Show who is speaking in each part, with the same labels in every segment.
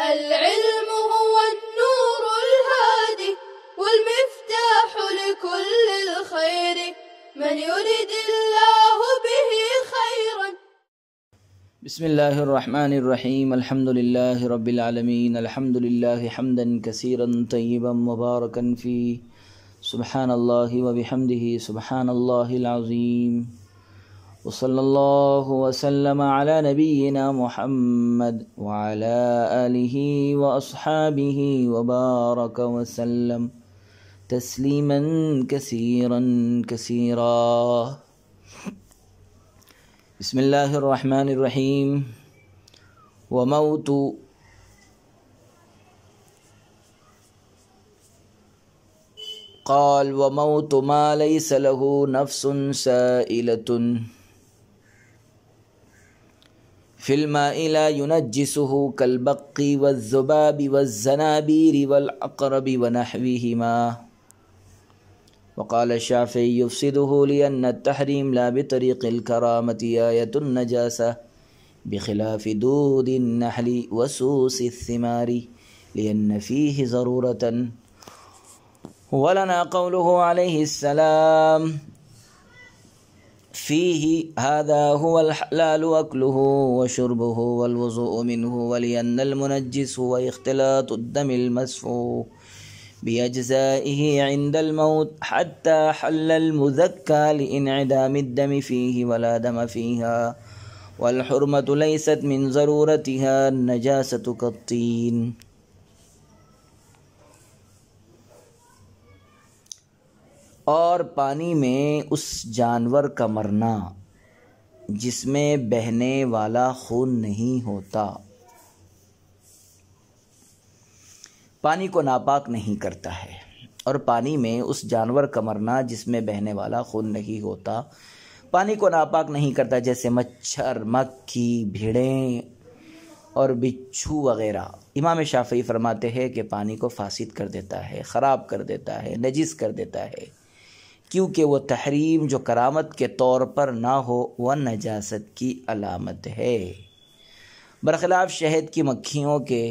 Speaker 1: العلم هو النور الهادي والمفتاح لكل الخير من يرد الله به خيرا.
Speaker 2: بسم اللہ الرحمن الرحیم الحمد للہ رب العالمین الحمد للہ حمدا کثیرا طیبا مبارکا فیہ سبحان اللہ وبحمدہ سبحان اللہ العظیم وصلی اللہ وسلم علی نبینا محمد وعلی آلہ واصحابہ وبارک وسلم تسلیما کثیرا کثیرا. بسم اللہ الرحمن الرحیم. وموت قال وموت ما ليس له نفس سائلة في الماء لا ينجسه كالبق والذباب والزنابير والعقرب ونحوهما. وقال الشافعي يفسده لأن التحريم لا بطريق الكرامة آية النجاسة بخلاف دود النحل وسوس الثمار لأن فيه ضرورة. ولنا قوله عليه السلام فيه هذا هو الحلال أكله وشربه والوضوء منه ولأن المنجس هو اختلاط الدم المسفوح بأجزائه عند الموت حتى حل المذكى لانعدام الدم فيه ولا دم فيها والحرمة ليست من ضرورتها النجاسة كالطين. اور پانی میں اس جانور کا مرنا جس میں بہنے والا خون نہیں ہوتا پانی کو ناپاک نہیں کرتا ہے، اور پانی میں اس جانور کا مرنا جس میں بہنے والا خون نہیں ہوتا پانی کو ناپاک نہیں کرتا، جیسے مچھر، مکھی، بھیڑیں اور بچھو وغیرہ. امام شافعی فرماتے ہیں کہ پانی کو فاسد کر دیتا ہے، خراب کر دیتا ہے، نجس کر دیتا ہے، کیونکہ وہ تحریم جو کرامت کے طور پر نہ ہو وہ نجاست کی علامت ہے، برخلاف شہد کی مکھیوں کے،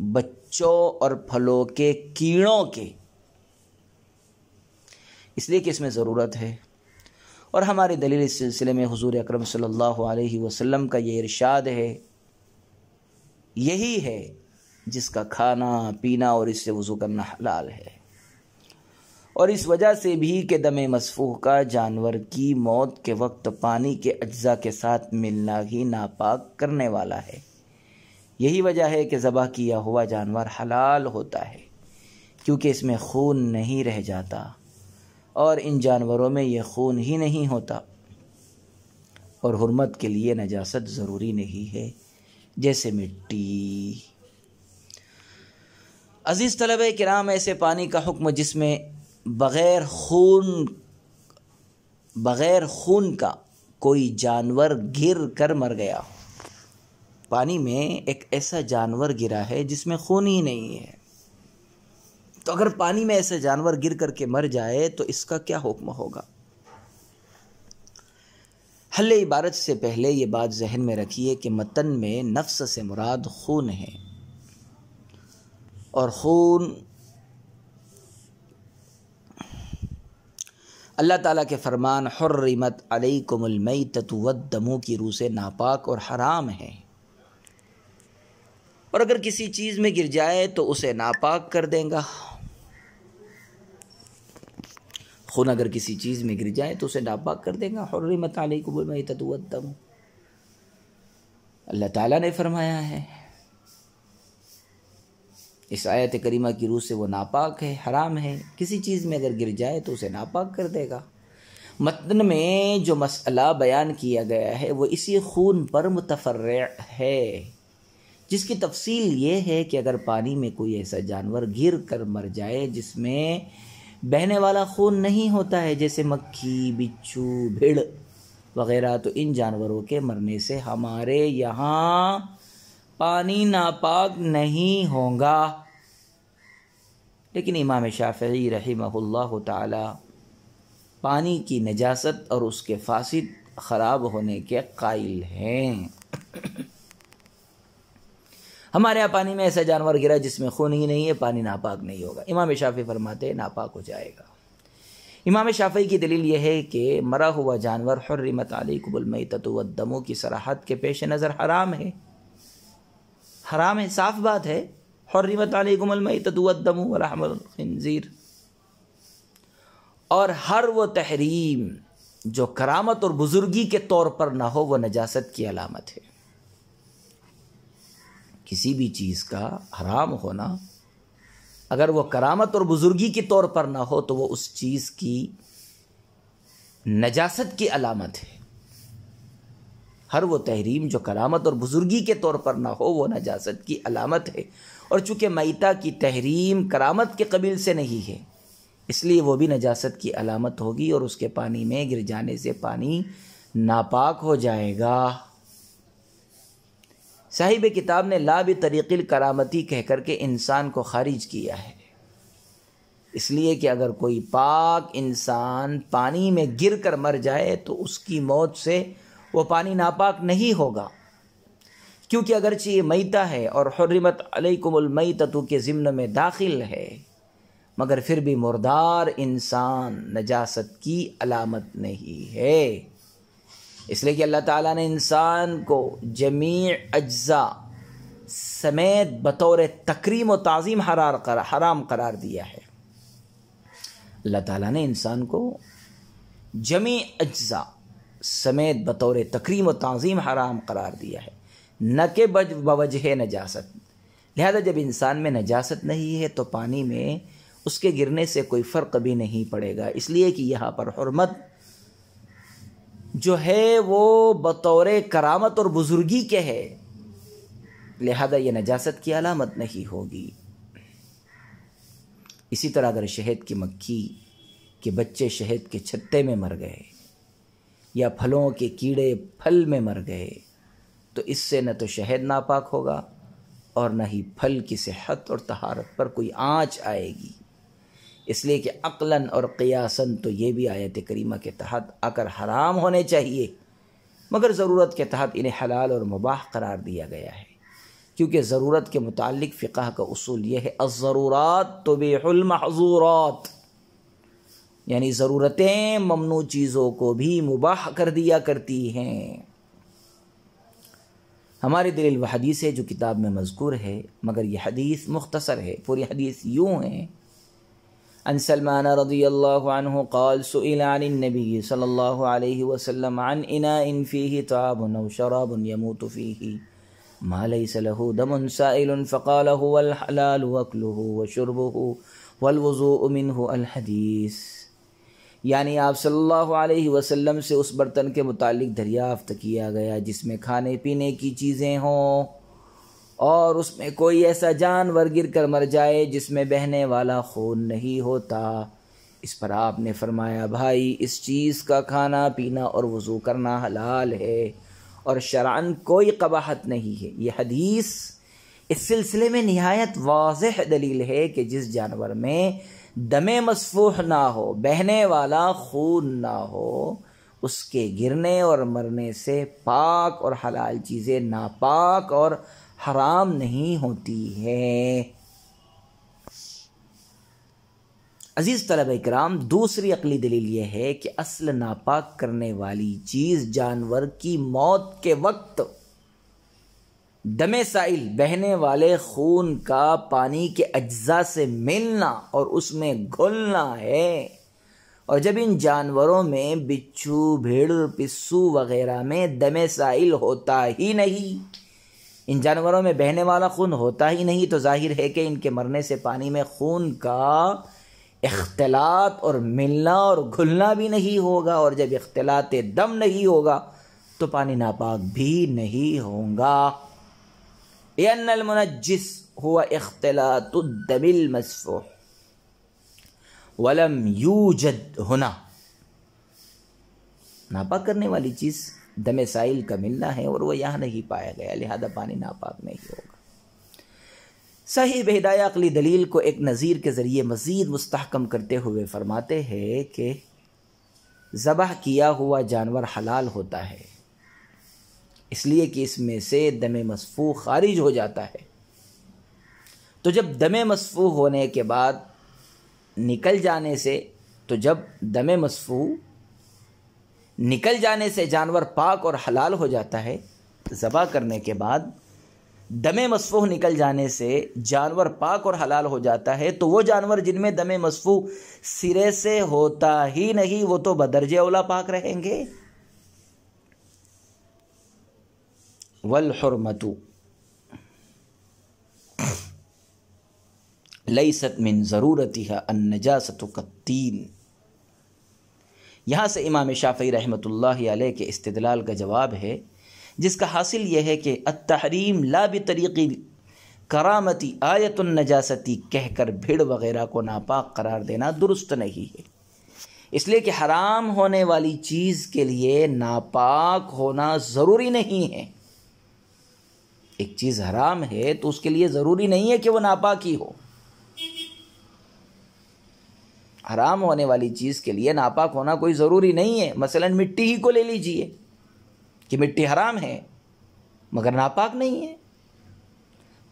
Speaker 2: بچوں اور پھلوں کے کیڑوں کے، اس لیے کہ اس میں ضرورت ہے. اور ہماری دلیل اس سلسلے میں حضور اکرم صلی اللہ علیہ وسلم کا یہ ارشاد ہے، یہی ہے جس کا کھانا پینا اور اس سے وضو کرنا حلال ہے، اور اس وجہ سے بھی کہ دم مسفوح کا جانور کی موت کے وقت پانی کے اجزاء کے ساتھ ملنا ہی ناپاک کرنے والا ہے. یہی وجہ ہے کہ ذبح کیا ہوا جانور حلال ہوتا ہے، کیونکہ اس میں خون نہیں رہ جاتا، اور ان جانوروں میں یہ خون ہی نہیں ہوتا، اور حرمت کے لیے نجاست ضروری نہیں ہے، جیسے مٹی. عزیز طلبہ کرام، ایسے پانی کا حکم جس میں بغیر خون کا کوئی جانور گر کر مر گیا. پانی میں ایک ایسا جانور گرا ہے جس میں خون ہی نہیں ہے، تو اگر پانی میں ایسا جانور گر کر کے مر جائے تو اس کا کیا حکم ہوگا؟ حل عبارت سے پہلے یہ بات ذہن میں رکھیے کہ متن میں نفس سے مراد خون ہے، اور خون اللہ تعالیٰ کے فرمان حرمت علیکم المیتۃ والدم کی روح سے ناپاک اور حرام ہے، اور اگر کسی چیز میں گر جائے تو اسے ناپاک کر دے گا. خون اگر کسی چیز میں گر جائے تو اسے ناپاک کر دے گا. حرمت علیکم المیتۃ والدم اللہ تعالیٰ نے فرمایا ہے. اس آیت کریمہ کی روح سے وہ ناپاک ہے، حرام ہے. کسی چیز میں اگر گر جائے تو اسے ناپاک کر دے گا. متن میں جو مسئلہ بیان کیا گیا ہے وہ اسی خون پر متفرع ہے، جس کی تفصیل یہ ہے کہ اگر پانی میں کوئی ایسا جانور گر کر مر جائے جس میں بہنے والا خون نہیں ہوتا ہے، جیسے مکھی، بچھو، بھیڑ وغیرہ، تو ان جانوروں کے مرنے سے ہمارے یہاں پانی ناپاک نہیں ہوگا. لیکن امام شافعی رحمہ اللہ تعالی پانی کی نجاست اور اس کے فاسد خراب ہونے کے قائل ہیں. ہمارے یہاں پانی میں ایسا جانور گرا جس میں خون ہی نہیں ہے، پانی ناپاک نہیں ہوگا۔ امام شافعی فرماتے ہیں ناپاک ہو جائے گا۔ امام شافعی کی دلیل یہ ہے کہ مرا ہوا جانور حرمت علیکم المیتۃ والدم کی صراحت کے پیش نظر حرام ہے، حرام ہے، صاف بات ہے، حرمت علیکم المیتۃ والدم ولحم الخنزیر۔ اور ہر وہ تحریم جو کرامت اور بزرگی کے طور پر نہ ہو وہ نجاست کی علامت ہے۔ کسی بھی چیز کا حرام ہونا اگر وہ کرامت اور بزرگی کے طور پر نہ ہو تو وہ اس چیز کی نجاست کی علامت ہے۔ ہر وہ تحریم جو کرامت اور بزرگی کے طور پر نہ ہو وہ نجاست کی علامت ہے، اور چونکہ میتہ کی تحریم کرامت کے قبیل سے نہیں ہے اس لیے وہ بھی نجاست کی علامت ہوگی، اور اس کے پانی میں گر جانے سے پانی ناپاک ہو جائے گا۔ صاحب کتاب نے لا بطریق الکرامتی کہہ کر کے انسان کو خارج کیا ہے، اس لیے کہ اگر کوئی پاک انسان پانی میں گر کر مر جائے تو اس کی موت سے وہ پانی ناپاک نہیں ہوگا، کیونکہ اگرچہ یہ میتہ ہے اور حرمت علیکم المیتۃ کے ضمن میں داخل ہے مگر پھر بھی مردار انسان نجاست کی علامت نہیں ہے، اس لیے کہ اللہ تعالیٰ نے انسان کو جمیع اجزاء سمیت بطور تکریم و تعظیم حرام قرار دیا ہے۔ اللہ تعالیٰ نے انسان کو جمیع اجزاء سمیت بطور تکریم و تعظیم حرام قرار دیا ہے، نہ کہ بوجہ نجاست۔ لہذا جب انسان میں نجاست نہیں ہے تو پانی میں اس کے گرنے سے کوئی فرق بھی نہیں پڑے گا، اس لیے کہ یہاں پر حرمت جو ہے وہ بطور کرامت اور بزرگی کے ہے، لہذا یہ نجاست کی علامت نہیں ہوگی۔ اسی طرح اگر شہد کی مکھی کے بچے شہد کے چھتے میں مر گئے یا پھلوں کے کیڑے پھل میں مر گئے تو اس سے نہ تو شہد ناپاک ہوگا اور نہ ہی پھل کی صحت اور طہارت پر کوئی آنچ آئے گی، اس لیے کہ عقلاً اور قیاساً تو یہ بھی آیت کریمہ کے تحت آ کر حرام ہونے چاہیے، مگر ضرورت کے تحت انہیں حلال اور مباح قرار دیا گیا ہے، کیونکہ ضرورت کے متعلق فقہ کا اصول یہ ہے الضرورات تبیح المحظورات، یعنی ضرورتیں ممنوع چیزوں کو بھی مباح کر دیا کرتی ہیں۔ ہماری دلیل وہ حدیث ہے جو کتاب میں مذکور ہے، مگر یہ حدیث مختصر ہے، پوری حدیث یوں ہے۔ عن سلمان رضی اللہ عنہ قال سئل عن النبی صلی اللہ علیہ وسلم عن اناء فیہ طعام او شراب يموت فیہ ما لیس له دم سائل فقال هو الحلال اکلہ وشربہ والوضوء منہ الحدیث، یعنی آپ صلی اللہ علیہ وسلم سے اس برتن کے متعلق دریافت کیا گیا جس میں کھانے پینے کی چیزیں ہوں اور اس میں کوئی ایسا جانور گر کر مر جائے جس میں بہنے والا خون نہیں ہوتا، اس پر آپ نے فرمایا بھائی اس چیز کا کھانا پینا اور وضو کرنا حلال ہے اور شرعاً کوئی قباحت نہیں ہے۔ یہ حدیث اس سلسلے میں نہایت واضح دلیل ہے کہ جس جانور میں دم مسفوح نہ ہو، بہنے والا خون نہ ہو، اس کے گرنے اور مرنے سے پاک اور حلال چیزیں ناپاک اور حرام نہیں ہوتی ہے۔ عزیز طلبہ کرام، دوسری عقلی دلیل یہ ہے کہ اصل ناپاک کرنے والی چیز جانور کی موت کے وقت دم سائل بہنے والے خون کا پانی کے اجزاء سے ملنا اور اس میں گھلنا ہے، اور جب ان جانوروں میں بچھو، بھیڑ، پسو وغیرہ میں دم سائل ہوتا ہی نہیں، ان جانوروں میں بہنے والا خون ہوتا ہی نہیں، تو ظاہر ہے کہ ان کے مرنے سے پانی میں خون کا اختلاط اور ملنا اور گھلنا بھی نہیں ہوگا، اور جب اختلاط دم نہیں ہوگا تو پانی ناپاک بھی نہیں ہوگا۔ لأن المنجس هو اختلاط الدم المسفوح ولم یوجد ہنا، ناپاک کرنے والی چیز دم سائل کا ملنا ہے اور وہ یہاں نہیں پایا گیا، لہذا پانی ناپاک نہیں ہوگا۔ صحیح ہدایہ عقلی دلیل کو ایک نظیر کے ذریعے مزید مستحکم کرتے ہوئے فرماتے ہیں کہ ذبح کیا ہوا جانور حلال ہوتا ہے اس لیے کہ اس میں سے دم مسفوح خارج ہو جاتا ہے، تو جب دم مسفوح ہونے کے بعد نکل جانے سے نکل جانے سے جانور پاک اور حلال ہو جاتا ہے. ذبح کرنے کے بعد دم مسفوح نکل جانے سے جانور پاک اور حلال ہو جاتا ہے. تو وہ جانور جن میں دم مسفوح سرے سے ہوتا ہی نہیں وہ تو بدرجہ اولا پاک رہیں گے. والحرمت لیست من ضرورتها النجاست کالطین. یہاں سے امام شافعی رحمۃ اللہ علیہ کے استدلال کا جواب ہے، جس کا حاصل یہ ہے کہ التحریم لا بطریق کرامتی آیت النجاستی کہہ کر بھیڑ وغیرہ کو ناپاک قرار دینا درست نہیں ہے، اس لیے کہ حرام ہونے والی چیز کے لیے ناپاک ہونا ضروری نہیں ہے. ایک چیز حرام ہے تو اس کے لیے ضروری نہیں ہے کہ وہ ناپاک ہی ہو. حرام ہونے والی چیز کے لیے ناپاک ہونا کوئی ضروری نہیں ہے. مثلا مٹی ہی کو لے لیجئے کہ مٹی حرام ہے مگر ناپاک نہیں ہے.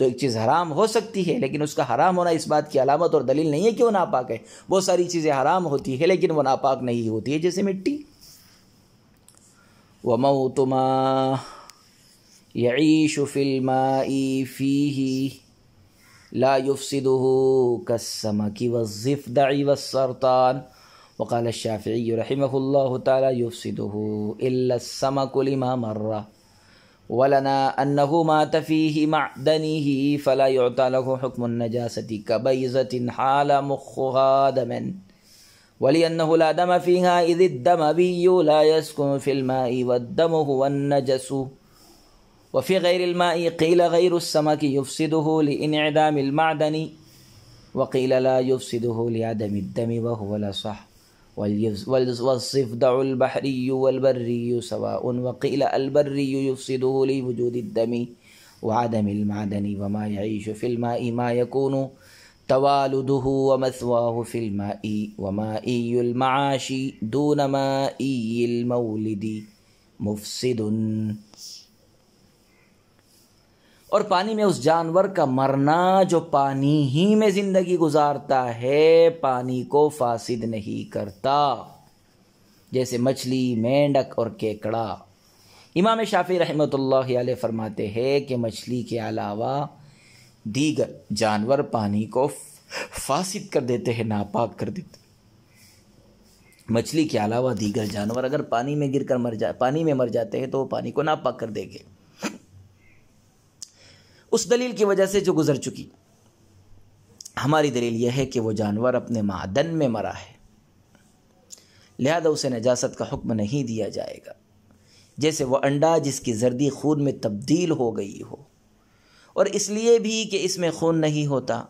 Speaker 2: تو ایک چیز حرام ہو سکتی ہے لیکن اس کا حرام ہونا اس بات کی علامت اور دلیل نہیں ہے کہ وہ ناپاک ہے. بہت ساری چیزیں حرام ہوتی ہے لیکن وہ ناپاک نہیں ہوتی ہے، جیسے مٹی. وَمَوْتُ مَا يَعِيشُ فِي الْمَاءِ فِيهِ لا يفسده كالسمك والضفدع والسرطان. وقال الشافعي رحمه الله تعالى يفسده إلا السمك لما مر ولنا أنه مات فيه معدنه فلا يعطى له حكم النجاسة كبيضة حال مخها دما ولأنه لا دم فيها إذ الدموي لا يسكن في الماء والدم هو النجس. وفي غير الماء قيل غير السمك يفسده لانعدام المعدن وقيل لا يفسده لعدم الدم وهو الأصح. والضفدع البحري والبري سواء وقيل البري يفسده لوجود الدم وعدم المعدن. وما يعيش في الماء ما يكون توالده ومثواه في الماء ومائي المعاش دون مائي المولد مفسد. اور پانی میں اس جانور کا مرنا جو پانی ہی میں زندگی گزارتا ہے پانی کو فاسد نہیں کرتا، جیسے مچھلی، مینڈک اور کیکڑا. امام شافعی رحمۃ اللہ علیہ فرماتے ہیں کہ مچھلی کے علاوہ دیگر جانور پانی کو فاسد کر دیتے ہیں، ناپاک کر دیتے. مچھلی کے علاوہ دیگر جانور اگر پانی میں گر کر پانی میں مر جاتے ہیں تو وہ پانی کو ناپاک کر دیں گے. اس دلیل کی وجہ سے جو گزر چکی. ہماری دلیل یہ ہے کہ وہ جانور اپنے معدن میں مرا ہے، لہذا اسے نجاست کا حکم نہیں دیا جائے گا. جیسے وہ انڈا جس کی زردی خون میں تبدیل ہو گئی ہو، اور اس لیے بھی کہ اس میں خون نہیں ہوتا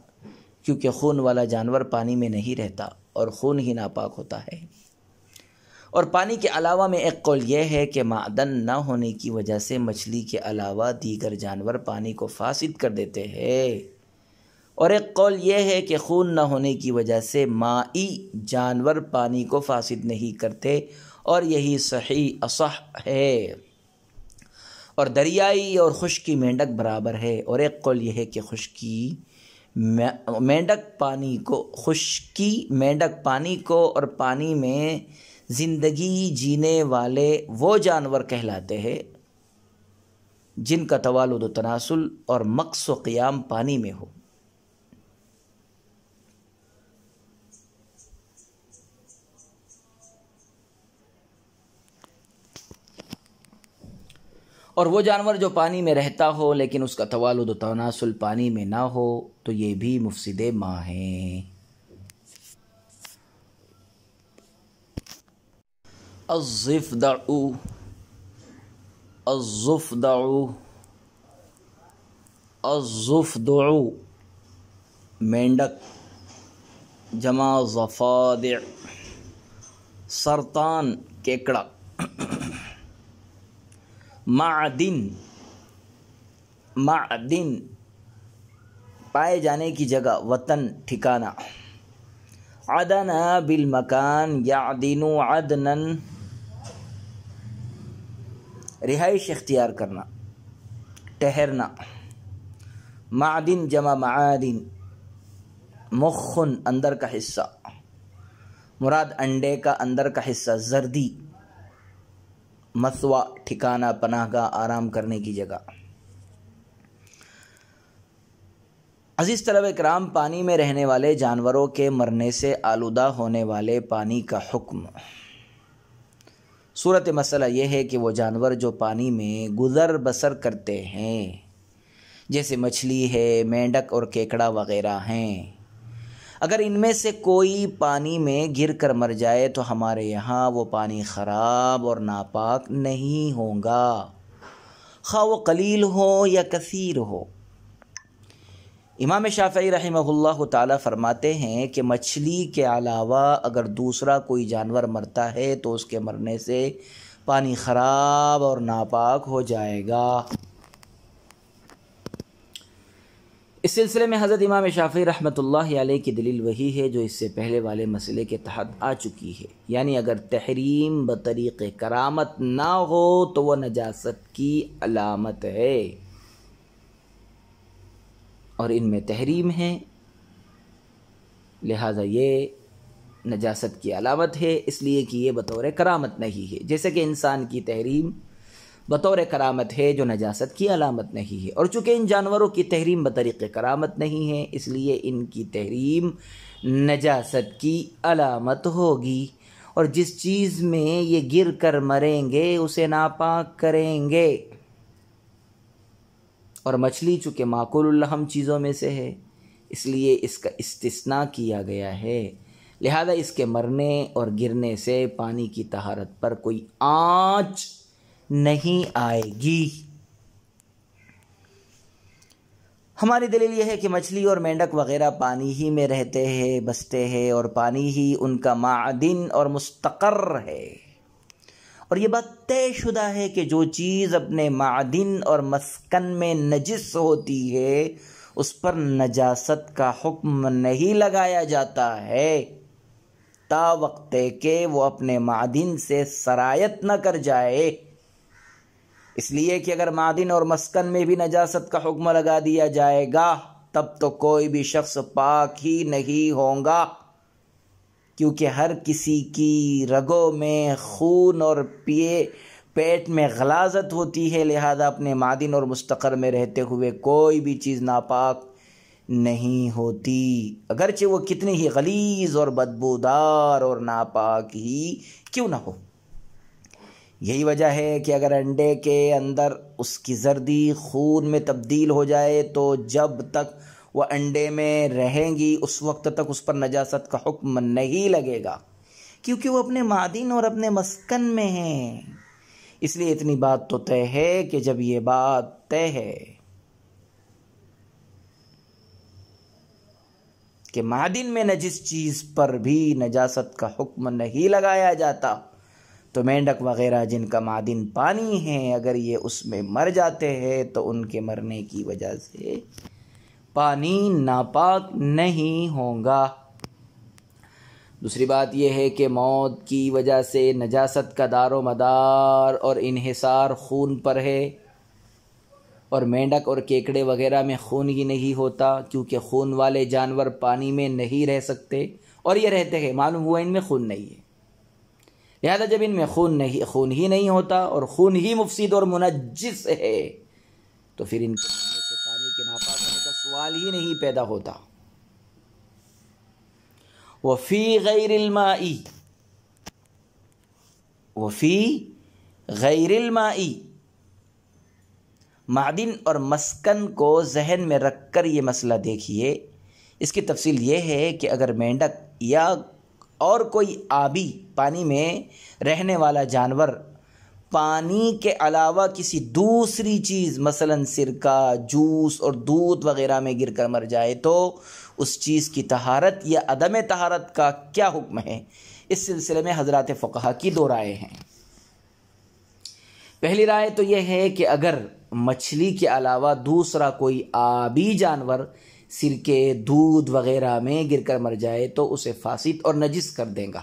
Speaker 2: کیونکہ خون والا جانور پانی میں نہیں رہتا اور خون ہی ناپاک ہوتا ہے. اور پانی کے علاوہ میں ایک قول یہ ہے کہ معدن نہ ہونے کی وجہ سے مچھلی کے علاوہ دیگر جانور پانی کو فاسد کر دیتے ہیں، اور ایک قول یہ ہے کہ خون نہ ہونے کی وجہ سے مائی جانور پانی کو فاسد نہیں کرتے، اور یہی صحیح اصح ہے. اور دریائی اور خشکی مینڈک برابر ہے. اور ایک قول یہ ہے کہ خشکی مینڈک پانی کو اور پانی میں زندگی جینے والے وہ جانور کہلاتے ہیں جن کا توالد و تناسل اور مقص و قیام پانی میں ہو. اور وہ جانور جو پانی میں رہتا ہو لیکن اس کا توالد و تناسل پانی میں نہ ہو تو یہ بھی مفسد ماء ہیں. الضفدع مینڈک جمع ضفادع، سرطان کیکڑا. معدن پائے جانے کی جگہ، وطن ٹھکانہ. عدن بالمکان یعدن عدنا، رہائش اختیار کرنا، ٹھہرنا. معدن جمع معادن، مخن اندر کا حصہ، مراد انڈے کا اندر کا حصہ، زردی مثوا ٹھکانہ، پناہ گاہ، آرام کرنے کی جگہ۔ عزیز طلبہ اکرام، پانی میں رہنے والے جانوروں کے مرنے سے آلودہ ہونے والے پانی کا حکم۔ صورت مسئلہ یہ ہے کہ وہ جانور جو پانی میں گزر بسر کرتے ہیں، جیسے مچھلی ہے، مینڈک اور کیکڑا وغیرہ ہیں، اگر ان میں سے کوئی پانی میں گر کر مر جائے تو ہمارے یہاں وہ پانی خراب اور ناپاک نہیں ہوگا، خواہ وہ قلیل ہو یا کثیر ہو۔ امام شافعی رحمہ اللہ تعالی فرماتے ہیں کہ مچھلی کے علاوہ اگر دوسرا کوئی جانور مرتا ہے تو اس کے مرنے سے پانی خراب اور ناپاک ہو جائے گا۔ اس سلسلے میں حضرت امام شافعی رحمۃ اللہ علیہ کی دلیل وہی ہے جو اس سے پہلے والے مسئلے کے تحت آ چکی ہے، یعنی اگر تحریم بطریق کرامت نہ ہو تو وہ نجاست کی علامت ہے، اور ان میں تحریم ہے، لہذا یہ نجاست کی علامت ہے، اس لیے کہ یہ بطور کرامت نہیں ہے، جیسے کہ انسان کی تحریم بطور کرامت ہے جو نجاست کی علامت نہیں ہے، اور چونکہ ان جانوروں کی تحریم بطریق کرامت نہیں ہے اس لیے ان کی تحریم نجاست کی علامت ہوگی، اور جس چیز میں یہ گر کر مریں گے اسے ناپاک کریں گے۔ اور مچھلی چونکہ ماکول اللحم چیزوں میں سے ہے اس لیے اس کا استثناء کیا گیا ہے، لہذا اس کے مرنے اور گرنے سے پانی کی طہارت پر کوئی آنچ نہیں آئے گی۔ ہماری دلیل یہ ہے کہ مچھلی اور مینڈک وغیرہ پانی ہی میں رہتے ہیں، بستے ہیں، اور پانی ہی ان کا معدن اور مستقر ہے، اور یہ بات طے شدہ ہے کہ جو چیز اپنے معدن اور مسکن میں نجس ہوتی ہے اس پر نجاست کا حکم نہیں لگایا جاتا ہے تا وقت کہ وہ اپنے معدن سے سرایت نہ کر جائے، اس لیے کہ اگر معدن اور مسکن میں بھی نجاست کا حکم لگا دیا جائے گا تب تو کوئی بھی شخص پاک ہی نہیں ہوگا، کیونکہ ہر کسی کی رگوں میں خون اور پیٹ میں غلاظت ہوتی ہے، لہذا اپنے معدن اور مستقر میں رہتے ہوئے کوئی بھی چیز ناپاک نہیں ہوتی، اگرچہ وہ کتنی ہی غلیظ اور بدبودار اور ناپاک ہی کیوں نہ ہو۔ یہی وجہ ہے کہ اگر انڈے کے اندر اس کی زردی خون میں تبدیل ہو جائے تو جب تک وہ انڈے میں رہیں گی اس وقت تک اس پر نجاست کا حکم نہیں لگے گا، کیونکہ وہ اپنے معدن اور اپنے مسکن میں ہیں۔ اس لیے اتنی بات تو طے ہے کہ جب یہ بات طے ہے کہ معدن میں نجس چیز پر بھی نجاست کا حکم نہیں لگایا جاتا تو مینڈک وغیرہ جن کا معدن پانی ہے اگر یہ اس میں مر جاتے ہیں تو ان کے مرنے کی وجہ سے پانی ناپاک نہیں ہوگا۔ دوسری بات یہ ہے کہ موت کی وجہ سے نجاست کا دار و مدار اور انحصار خون پر ہے، اور مینڈک اور کیکڑے وغیرہ میں خون ہی نہیں ہوتا کیونکہ خون والے جانور پانی میں نہیں رہ سکتے، اور یہ رہتے ہیں، معلوم ہوا ان میں خون نہیں ہے، لہذا جب ان میں خون ہی نہیں ہوتا اور خون ہی مفسد اور منجس ہے تو پھر ان کے مرنے سے پانی کے ناپاک ہونے کا سوال ہی نہیں پیدا ہوتا۔ وفی غیر الماء، معدن اور مسکن کو ذہن میں رکھ کر یہ مسئلہ دیکھیے۔ اس کی تفصیل یہ ہے کہ اگر مینڈک یا اور کوئی آبی پانی میں رہنے والا جانور پانی کے علاوہ کسی دوسری چیز مثلا سرکہ، جوس اور دودھ وغیرہ میں گر کر مر جائے تو اس چیز کی طہارت یا عدم طہارت کا کیا حکم ہے؟ اس سلسلے میں حضرات فقہا کی دو رائے ہیں۔ پہلی رائے تو یہ ہے کہ اگر مچھلی کے علاوہ دوسرا کوئی آبی جانور سرکے، دودھ وغیرہ میں گر کر مر جائے تو اسے فاسد اور نجس کر دے گا،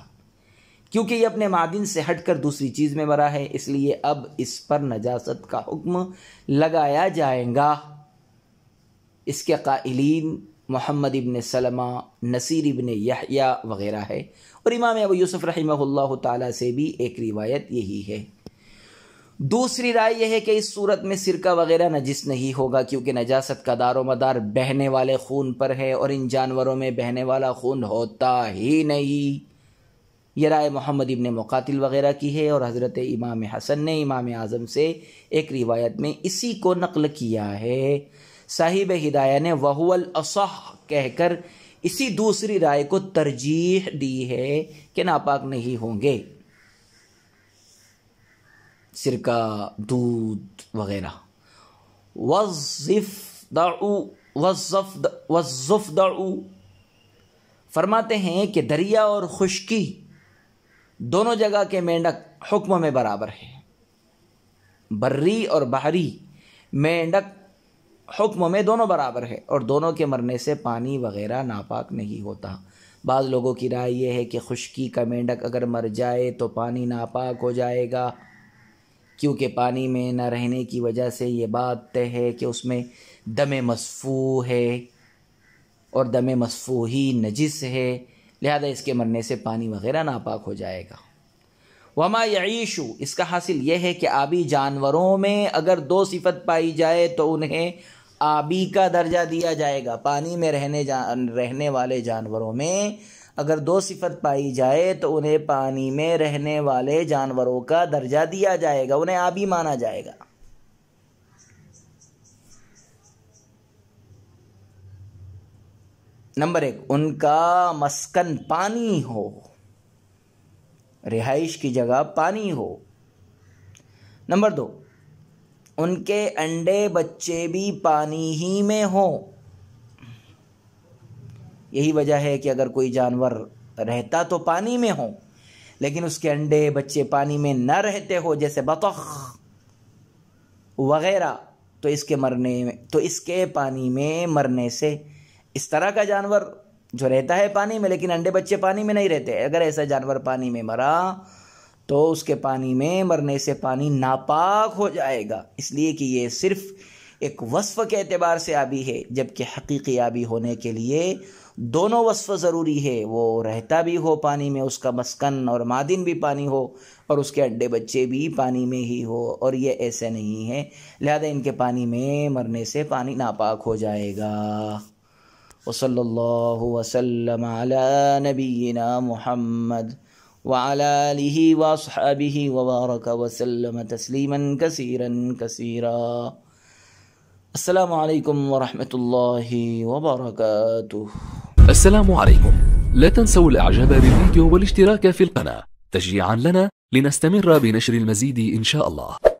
Speaker 2: کیونکہ یہ اپنے معدن سے ہٹ کر دوسری چیز میں مرا ہے، اس لیے اب اس پر نجاست کا حکم لگایا جائے گا۔ اس کے قائلین محمد ابن سلمہ، نصیر ابن یحییٰ وغیرہ ہے، اور امام ابو یوسف رحمہ اللہ تعالیٰ سے بھی ایک روایت یہی ہے۔ دوسری رائے یہ ہے کہ اس صورت میں سرکہ وغیرہ نجس نہیں ہوگا، کیونکہ نجاست کا دار و مدار بہنے والے خون پر ہے، اور ان جانوروں میں بہنے والا خون ہوتا ہی نہیں۔ یہ رائے محمد ابن مقاتل وغیرہ کی ہے، اور حضرت امام حسن نے امام اعظم سے ایک روایت میں اسی کو نقل کیا ہے۔ صاحب ہدایہ نے وَهُوَ الْأَصَحُّ کہہ کر اسی دوسری رائے کو ترجیح دی ہے کہ ناپاک نہیں ہوں گے سرکہ، دودھ وغیرہ۔ وَالضَّفْدَعُ فرماتے ہیں کہ دریا اور خشکی دونوں جگہ کے مینڈک حکم میں برابر ہے۔ بری اور بحری مینڈک حکم میں دونوں برابر ہے، اور دونوں کے مرنے سے پانی وغیرہ ناپاک نہیں ہوتا۔ بعض لوگوں کی رائے یہ ہے کہ خشکی کا مینڈک اگر مر جائے تو پانی ناپاک ہو جائے گا، کیونکہ پانی میں نہ رہنے کی وجہ سے یہ بات طے ہے کہ اس میں دم مصفوح ہے، اور دم مصفوح ہی نجس ہے، لہذا اس کے مرنے سے پانی وغیرہ ناپاک ہو جائے گا۔ وما یعیش اس کا حاصل یہ ہے کہ آبی جانوروں میں اگر دو صفت پائی جائے تو انہیں آبی کا درجہ دیا جائے گا۔ پانی میں رہنے والے جانوروں میں اگر دو صفت پائی جائے تو انہیں پانی میں رہنے والے جانوروں کا درجہ دیا جائے گا، انہیں آبی مانا جائے گا۔ نمبر 1، ان کا مسکن پانی ہو، رہائش کی جگہ پانی ہو۔ نمبر 2، ان کے انڈے بچے بھی پانی ہی میں ہوں۔ یہی وجہ ہے کہ اگر کوئی جانور رہتا تو پانی میں ہو، لیکن اس کے انڈے بچے پانی میں نہ رہتے ہو، جیسے بطخ وغیرہ، تو اس کے پانی میں مرنے سے، اس طرح کا جانور جو رہتا ہے پانی میں لیکن انڈے بچے پانی میں نہیں رہتے، اگر ایسا جانور پانی میں مرا تو اس کے پانی میں مرنے سے پانی ناپاک ہو جائے گا، اس لیے کہ یہ صرف ایک وصف کے اعتبار سے آبی ہے، جبکہ حقیقی آبی ہونے کے لیے دونوں وصف ضروری ہے، وہ رہتا بھی ہو پانی میں، اس کا مسکن اور معدن بھی پانی ہو، اور اس کے انڈے بچے بھی پانی میں ہی ہو، اور یہ ایسے نہیں ہے، لہذا ان کے پانی میں مرنے سے پانی ناپاک ہو جائے گا۔ وصلی اللہ وسلم علی نبینا محمد وعلی آلہ واصحابہ وبارک وسلم تسلیما کثیرا کثیرا۔ السلام علیکم ورحمۃ اللہ وبرکاتہ۔
Speaker 3: السلام عليكم، لا تنسوا الاعجاب بالفيديو والاشتراك في القناة تشجيعا لنا لنستمر بنشر المزيد إن شاء الله.